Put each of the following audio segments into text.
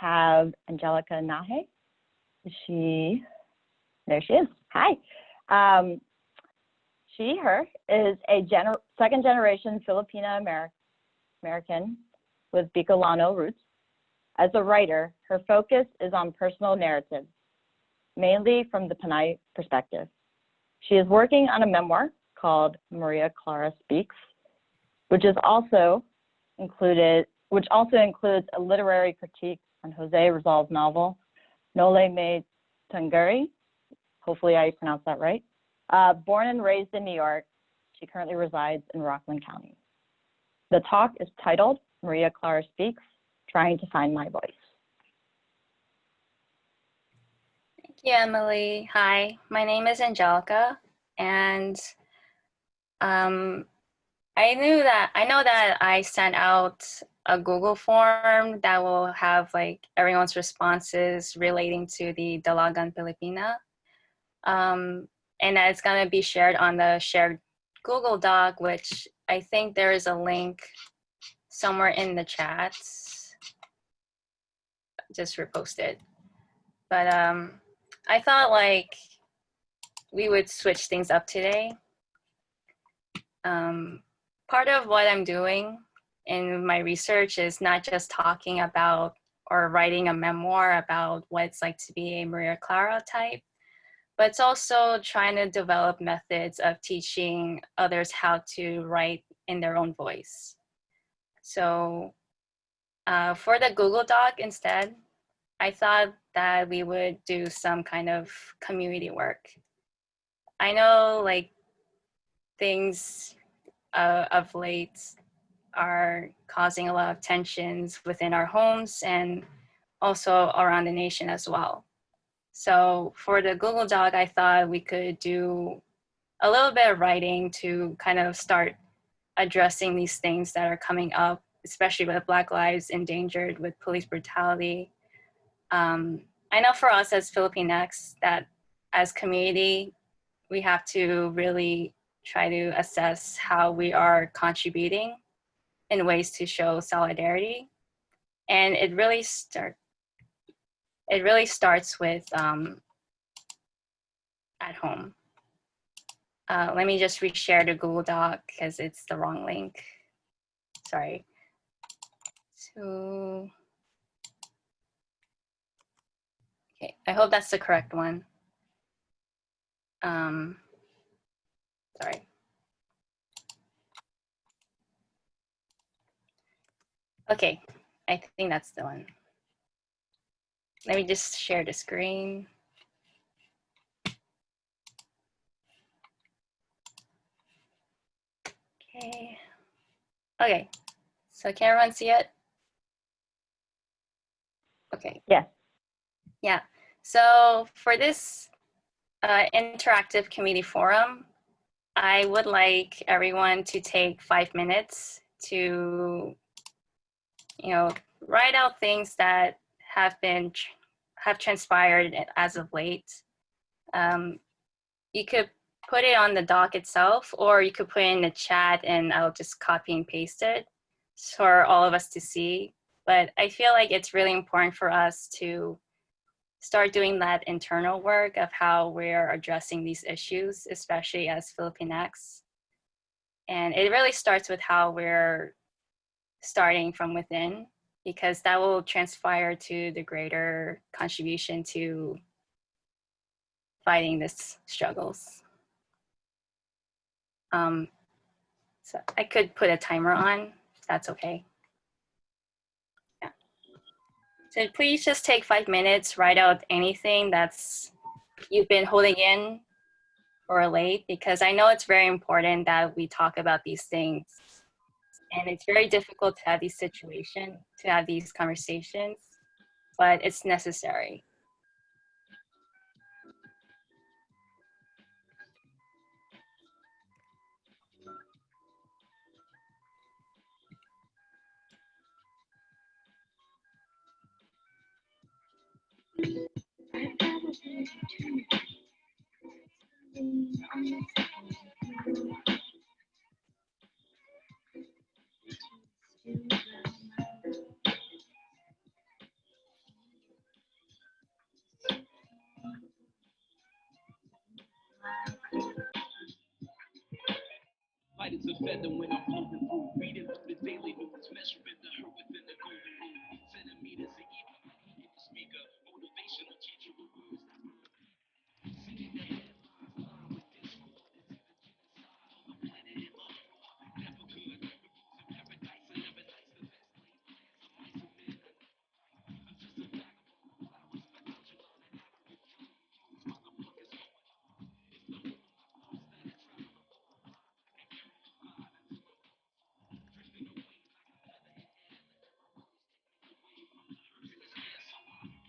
have Anjelica Enaje. There she is. Hi. Her is a second generation Filipina American with Bikolano roots. As a writer, her focus is on personal narratives, mainly from the Pinay perspective. She is working on a memoir called Maria Clara Speaks, which also includes a literary critique on Jose Rizal's novel, Noli Me Tangere. Hopefully I pronounced that right. Born and raised in New York, she currently resides in Rockland County. The talk is titled Maria Clara Speaks, Trying to Find My Voice. Thank you, Emily. Hi, my name is Anjelica, and I know that I sent out a Google form that will have like everyone's responses relating to the dalagang Pilipina. And that's going to be shared on the shared Google Doc, which I think there is a link somewhere in the chats. Just reposted. But I thought like we would switch things up today. Part of what I'm doing in my research is not just talking about or writing a memoir about what it's like to be a Maria Clara type, but it's also trying to develop methods of teaching others how to write in their own voice. So for the Google Doc instead, I thought that we would do some kind of community work. I know like things of late are causing a lot of tensions within our homes and also around the nation as well. So for the Google Doc, I thought we could do a little bit of writing to kind of start addressing these things that are coming up, especially with Black lives endangered with police brutality. I know for us as Filipinx that as community, we have to really try to assess how we are contributing in ways to show solidarity. And it really starts with at home. Let me just reshare the Google Doc because it's the wrong link. Sorry. So, okay, I hope that's the correct one. Sorry. Okay, I think that's the one. Let me just share the screen. Okay. Okay, so can everyone see it? Okay. Yes. Yeah, so for this interactive community forum, I would like everyone to take 5 minutes to, write out things that have transpired as of late. You could put it on the doc itself, or you could put it in the chat and I'll just copy and paste it for all of us to see. But I feel like it's really important for us to start doing that internal work of how we're addressing these issues, especially as Filipinx. And it really starts with how we're starting from within, because that will transpire to the greater contribution to fighting these struggles. So I could put a timer on, if that's okay. Yeah. So please just take 5 minutes, write out anything that's you've been holding in or late, because I know it's very important that we talk about these things. And it's very difficult to have these situations, to have these conversations, but it's necessary. It's a feather when I'm floating through, reading through the daily news, measuring the hurt within the golden rule. Centimeters of evil, in the speaker, motivational teacher with words. Singing the headlines, line with discord. It's either genocide or the planet in love. Never good, the rules of paradise are never nice. The best laid plans of mice and men. I'm just a vagabond, flowers for Angela and African dreams. Motherfuckers going hard. It's the wrong cause that I try to avoid. And carry on God until I'm drifting away like a feather in air. Let the words take me away from the hurt and despair. So I'm keeping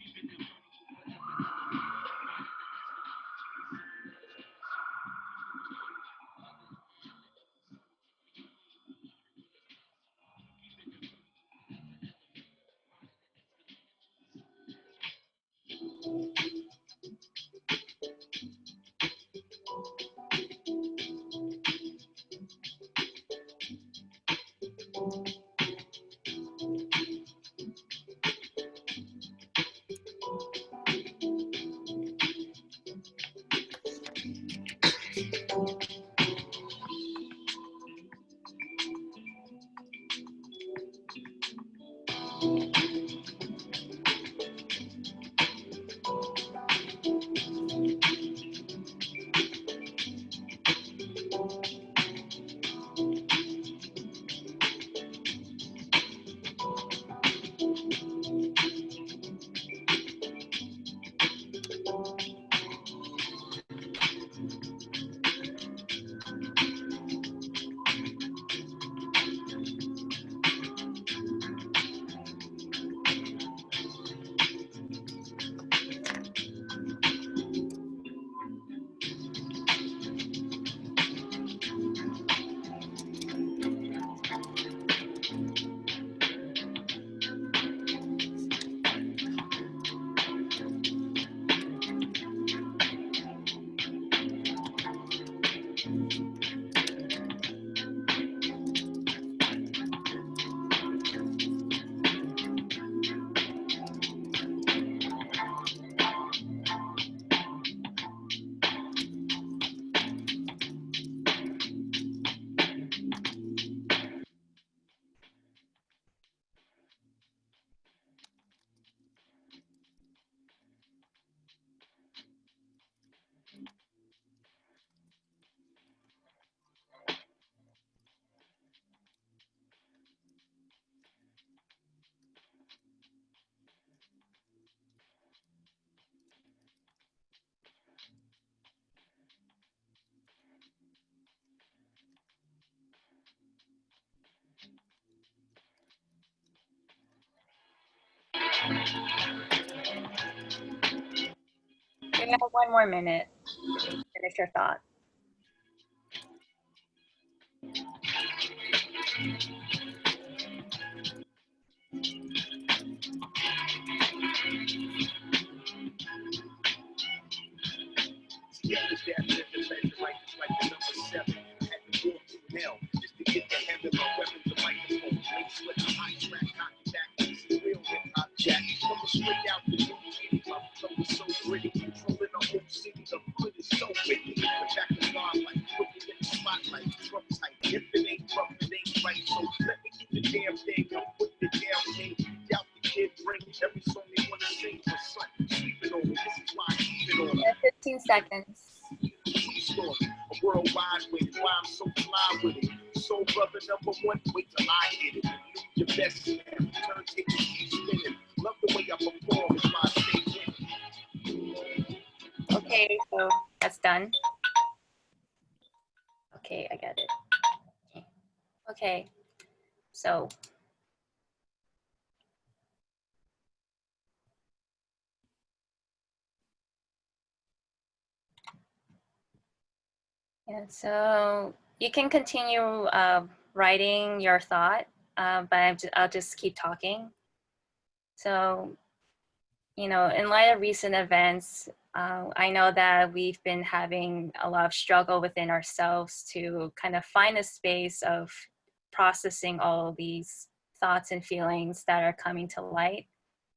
it vertical forever till I'm right in the You have 1 more minute. Finish your thought. Yeah, the death living legend like it's like the number 7. I had to walk through hell just to get the hand of my weapon, the microphone. Lace with a high track, knocking back, this is real hip hop jack. Coming straight out the new kitty, my flow is so gritty, controlling the whole city. The hood is so wicked. The back is wild like looking in the spotlight, Trump type. If it ain't rough, it ain't right. So let me get the damn thing, I'm putting it down, king. Doubt the kid bring every song they wanna sing for something. Keep it on, this is why I keep it on. 15 seconds. Story, a worldwide with why I'm so fly with it. Soul brother number 1, wait till I get it. You your best man, turn take it, keep spinning. Love the way I perform, it's why I stay winning. Okay, so that's done. Okay, I get it. Okay, so yeah, so you can continue writing your thought, but I'll just keep talking. So, you know, in light of recent events, I know that we've been having a lot of struggle within ourselves to kind of find a space of processing all of these thoughts and feelings that are coming to light,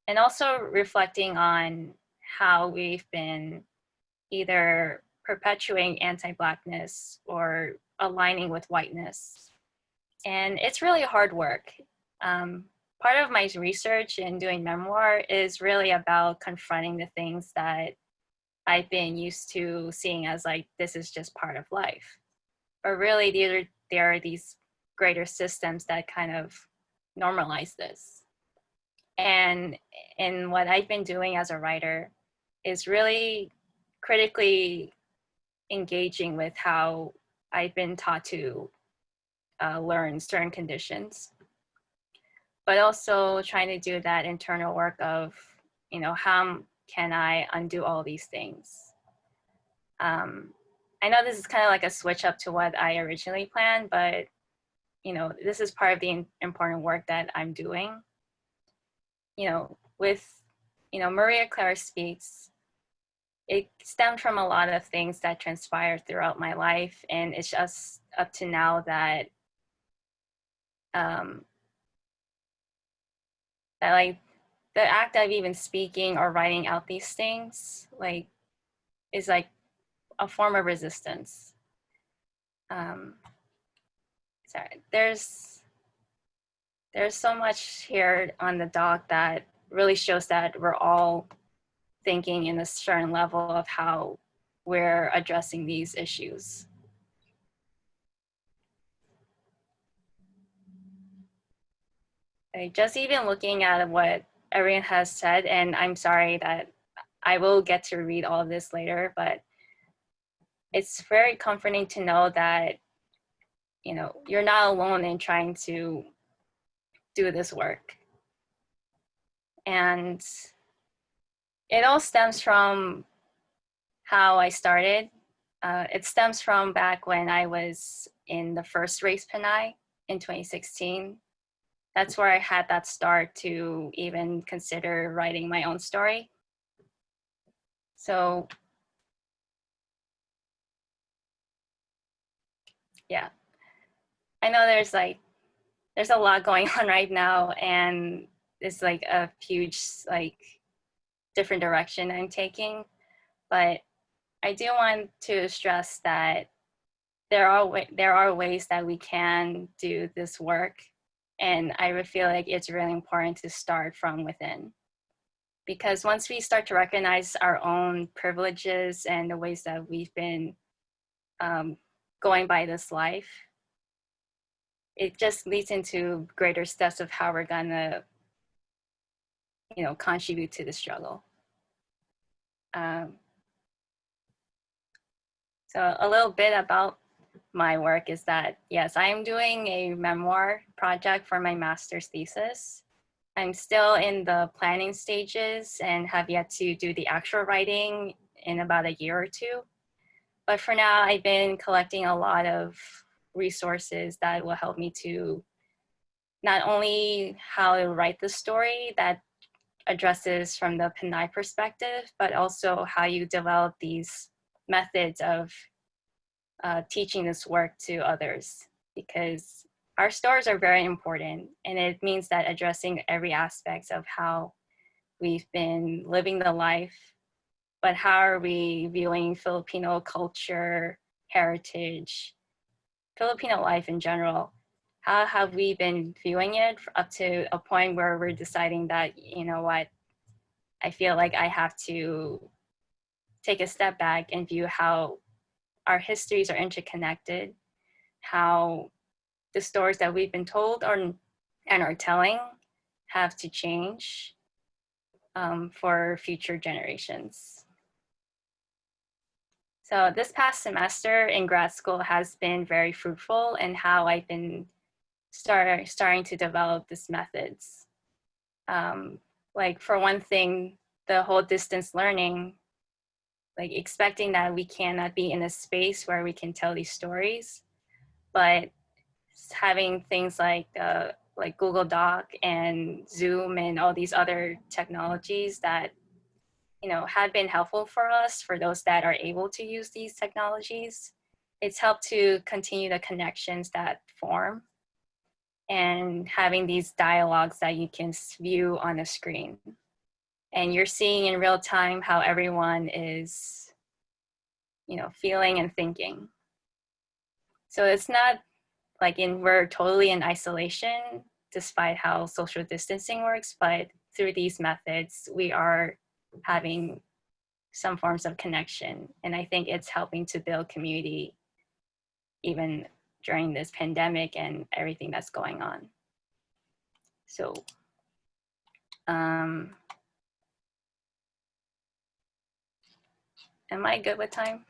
and also reflecting on how we've been either perpetuating anti-Blackness or aligning with whiteness. And it's really hard work. Part of my research in doing memoir is really about confronting the things that I've been used to seeing as like, this is just part of life. But really, there are these greater systems that kind of normalize this. And what I've been doing as a writer is really critically engaging with how I've been taught to learn certain conditions, but also trying to do that internal work of, you know, how can I undo all these things? I know this is kind of like a switch up to what I originally planned, but, you know, this is part of the important work that I'm doing. You know, with, you know, Maria Clara Speaks, it stemmed from a lot of things that transpired throughout my life. And it's just up to now that, that like the act of even speaking or writing out these things, like, is like a form of resistance. Sorry, there's so much here on the doc that really shows that we're all thinking in a certain level of how we're addressing these issues. Like, just even looking at what everyone has said, and I'm sorry that I will get to read all of this later, but it's very comforting to know that, you know, you're not alone in trying to do this work. And it all stems from how I started. It stems from back when I was in the first race Pinay in 2016. That's where I had that start to even consider writing my own story. So yeah, I know there's a lot going on right now, and it's like a huge, like, different direction I'm taking. But I do want to stress that there are ways that we can do this work. And I would feel like it's really important to start from within. Because once we start to recognize our own privileges and the ways that we've been going by this life, it just leads into greater steps of how we're gonna, you know, contribute to the struggle. So a little bit about my work is that, yes, I am doing a memoir project for my master's thesis. I'm still in the planning stages and have yet to do the actual writing in about a year or two. But for now, I've been collecting a lot of resources that will help me to not only how to write the story that addresses from the Pinay perspective, but also how you develop these methods of teaching this work to others, because our stories are very important, and it means that addressing every aspect of how we've been living the life, but how are we viewing Filipino culture, heritage, Filipino life in general? How have we been viewing it up to a point where we're deciding that, you know what, I feel like I have to take a step back and view how our histories are interconnected, how the stories that we've been told and are telling have to change for future generations. So this past semester in grad school has been very fruitful in how I've been starting to develop these methods. Like, for one thing, the whole distance learning, like expecting that we cannot be in a space where we can tell these stories, but having things like Google Doc and Zoom and all these other technologies that, you know, have been helpful for us, for those that are able to use these technologies. It's helped to continue the connections that form and having these dialogues that you can view on a screen. And you're seeing in real time how everyone is, you know, feeling and thinking. So it's not like we're totally in isolation despite how social distancing works, but through these methods, we are having some forms of connection. And I think it's helping to build community even during this pandemic and everything that's going on. So, am I good with time?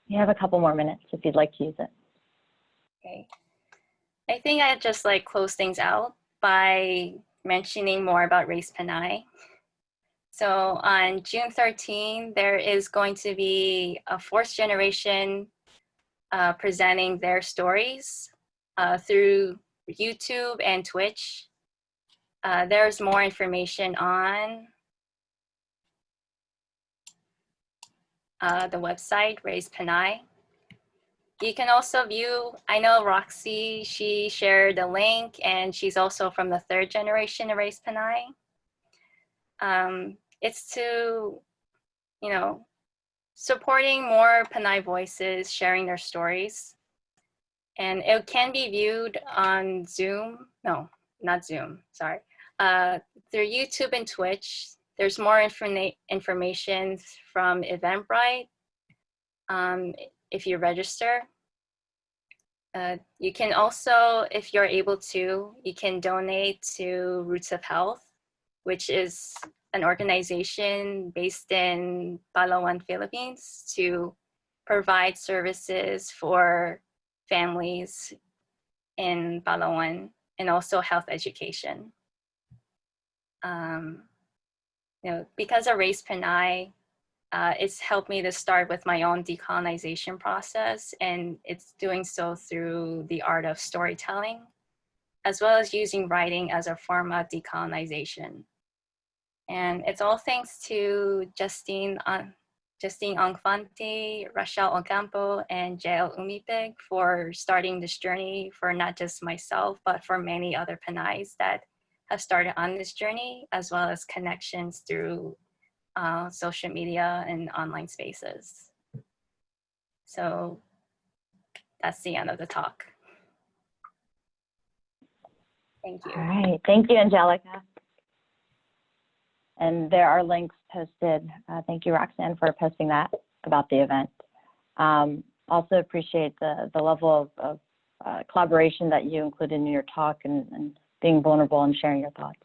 You have a couple more minutes if you'd like to use it. Okay. I think I'd just like close things out by mentioning more about Race Pinay. So on June 13, there is going to be a fourth generation presenting their stories through YouTube and Twitch. There's more information on the website, Raise Pinay. You can also view, I know Roxy, she shared a link, and she's also from the third generation of Raise Pinay. It's to, you know, supporting more Pinay voices, sharing their stories. And it can be viewed on Zoom, no, not Zoom, sorry. Through YouTube and Twitch. There's more information from Eventbrite if you register. You can also, if you're able to, you can donate to Roots of Health, which is an organization based in Palawan, Philippines, to provide services for families in Palawan and also health education. You know, because of Race Pinay, it's helped me to start with my own decolonization process, and it's doing so through the art of storytelling, as well as using writing as a form of decolonization. And it's all thanks to Justine Angfante, Rachel Ocampo, and Jael Umipig for starting this journey for not just myself, but for many other Pinays that have started on this journey, as well as connections through social media and online spaces. So that's the end of the talk. Thank you. All right, thank you, Anjelica. And there are links posted. Thank you, Roxanne, for posting that about the event. Also appreciate the level of collaboration that you included in your talk and being vulnerable and sharing your thoughts.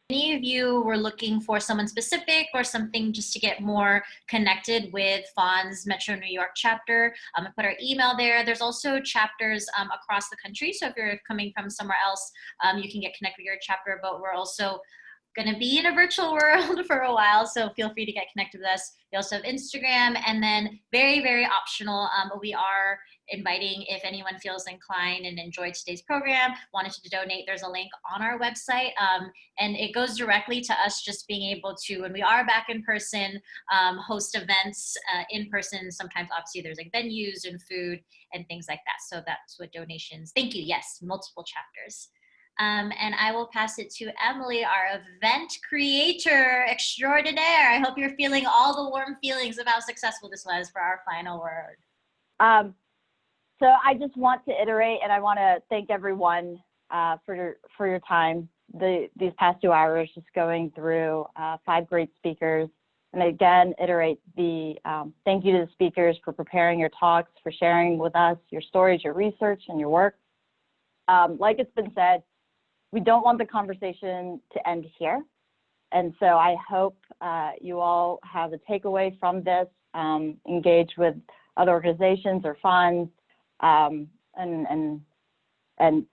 Any of you were looking for someone specific or something just to get more connected with FANHS Metro New York chapter, I put our email there. There's also chapters across the country. So if you're coming from somewhere else, you can get connected with your chapter, but we're also going to be in a virtual world for a while, so feel free to get connected with us. We also have Instagram, and then very, very optional, but we are inviting, if anyone feels inclined and enjoyed today's program, wanted to donate, there's a link on our website, and it goes directly to us just being able to, when we are back in person, host events in person. Sometimes obviously there's like venues and food and things like that, so that's what donations, thank you, yes, multiple chapters. And I will pass it to Emily, our event creator extraordinaire. I hope you're feeling all the warm feelings of how successful this was for our final word. So I just want to iterate, and I want to thank everyone for your time. These past 2 hours, just going through 5 great speakers. And again, iterate the thank you to the speakers for preparing your talks, for sharing with us your stories, your research, and your work. Like it's been said, we don't want the conversation to end here. And so I hope you all have a takeaway from this, engage with other organizations or funds, and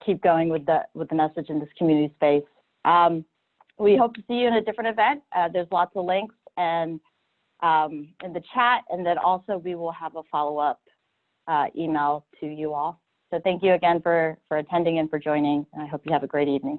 keep going with the message in this community space. We hope to see you in a different event. There's lots of links and in the chat, and then also we will have a follow-up email to you all. So thank you again for attending and for joining, and I hope you have a great evening.